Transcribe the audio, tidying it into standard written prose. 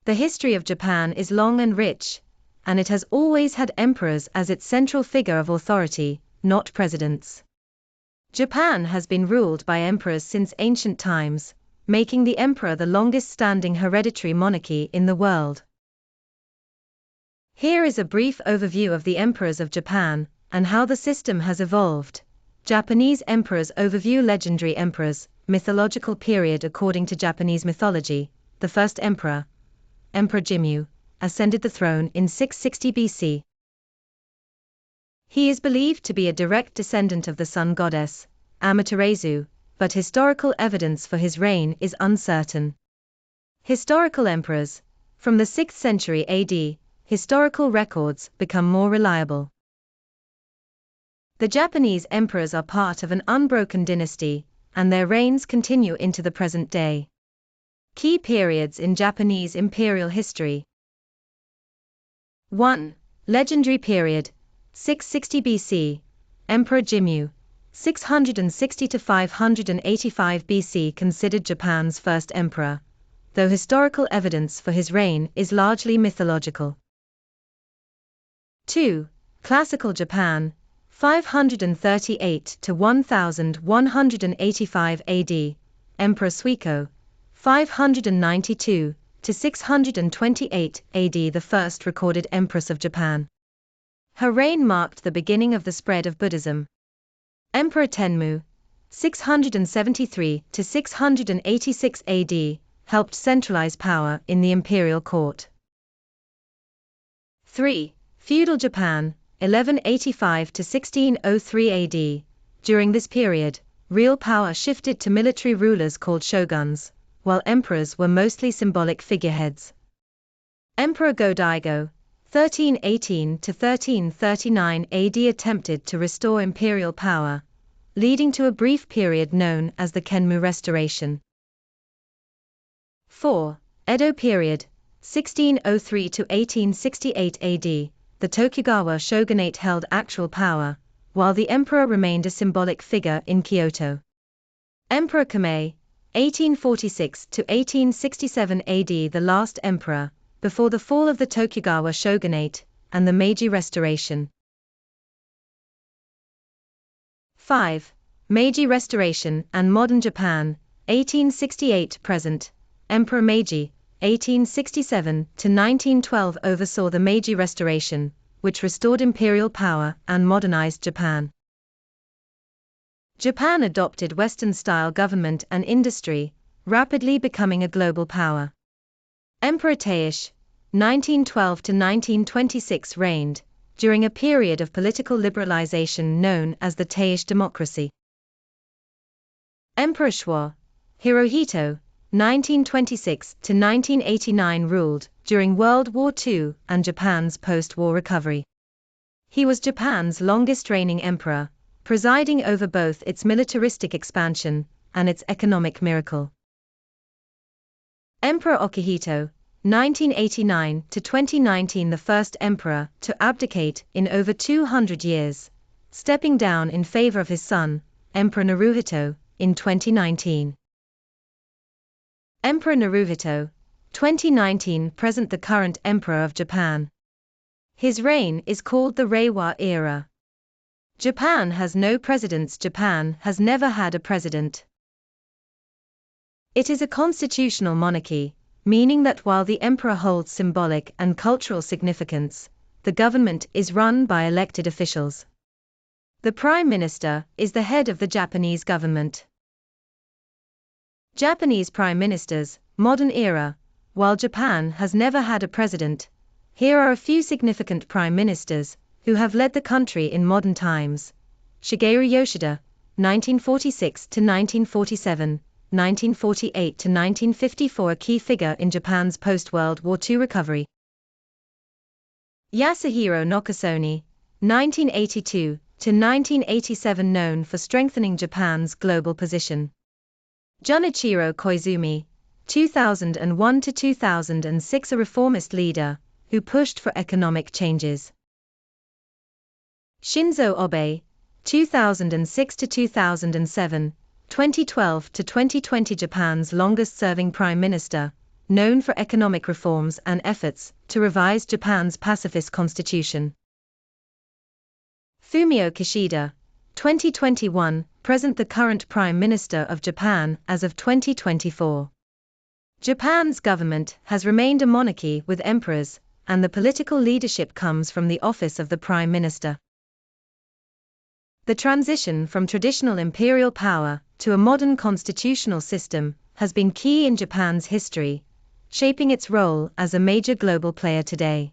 The history of Japan is long and rich, and it has always had emperors as its central figure of authority, not presidents. Japan has been ruled by emperors since ancient times, making the emperor the longest-standing hereditary monarchy in the world. Here is a brief overview of the emperors of Japan, and how the system has evolved. Japanese emperors overview. Legendary emperors, mythological period. According to Japanese mythology, the first emperor, Emperor Jimmu, ascended the throne in 660 BC. He is believed to be a direct descendant of the sun goddess, Amaterasu, but historical evidence for his reign is uncertain. Historical emperors. From the 6th century AD, historical records become more reliable. The Japanese emperors are part of an unbroken dynasty, and their reigns continue into the present day. Key periods in Japanese imperial history. 1. Legendary period, 660 BC, Emperor Jimmu, 660 to 585 BC, considered Japan's first emperor, though historical evidence for his reign is largely mythological. 2. Classical Japan, 538 to 1185 AD, Emperor Suiko, 592 to 628 AD, the first recorded empress of Japan. Her reign marked the beginning of the spread of Buddhism. Emperor Tenmu, 673 to 686 AD, helped centralize power in the imperial court. 3. Feudal Japan, 1185 to 1603 AD. During this period, real power shifted to military rulers called shoguns, while emperors were mostly symbolic figureheads. Emperor Go-Daigo, 1318 to 1339 AD, attempted to restore imperial power, leading to a brief period known as the Meiji Restoration. 4. Edo period, 1603 to 1868 AD. The Tokugawa shogunate held actual power, while the emperor remained a symbolic figure in Kyoto. Emperor Kame, 1846 to 1867 AD, the last emperor, before the fall of the Tokugawa shogunate, and the Meiji Restoration. 5. Meiji Restoration and Modern Japan, 1868-present, Emperor Meiji, 1867 to 1912, oversaw the Meiji Restoration, which restored imperial power and modernized Japan. Japan adopted Western-style government and industry, rapidly becoming a global power. Emperor Taisho, 1912 to 1926, reigned during a period of political liberalization known as the Taisho democracy. Emperor Hirohito, 1926 to 1989, ruled during World War II and Japan's post-war recovery. He was Japan's longest-reigning emperor, presiding over both its militaristic expansion and its economic miracle. Emperor Akihito, 1989 to 2019, the first emperor to abdicate in over 200 years, stepping down in favor of his son, Emperor Naruhito, in 2019. Emperor Naruhito, 2019 present, the current emperor of Japan. His reign is called the Reiwa era. Japan has no presidents. Japan has never had a president. It is a constitutional monarchy, meaning that while the emperor holds symbolic and cultural significance, the government is run by elected officials. The Prime Minister is the head of the Japanese government. Japanese Prime Ministers, modern era. While Japan has never had a president, here are a few significant prime ministers who have led the country in modern times. Shigeru Yoshida, 1946 to 1947, 1948 to 1954, a key figure in Japan's post-World War II recovery. Yasuhiro Nakasone, 1982 to 1987, known for strengthening Japan's global position. Junichiro Koizumi, 2001 to 2006, a reformist leader who pushed for economic changes. Shinzo Abe, 2006 to 2007, 2012 to 2020, Japan's longest-serving prime minister, known for economic reforms and efforts to revise Japan's pacifist constitution. Fumio Kishida, 2021, present the current Prime Minister of Japan as of 2024. Japan's government has remained a monarchy with emperors, and the political leadership comes from the office of the Prime Minister. The transition from traditional imperial power to a modern constitutional system has been key in Japan's history, shaping its role as a major global player today.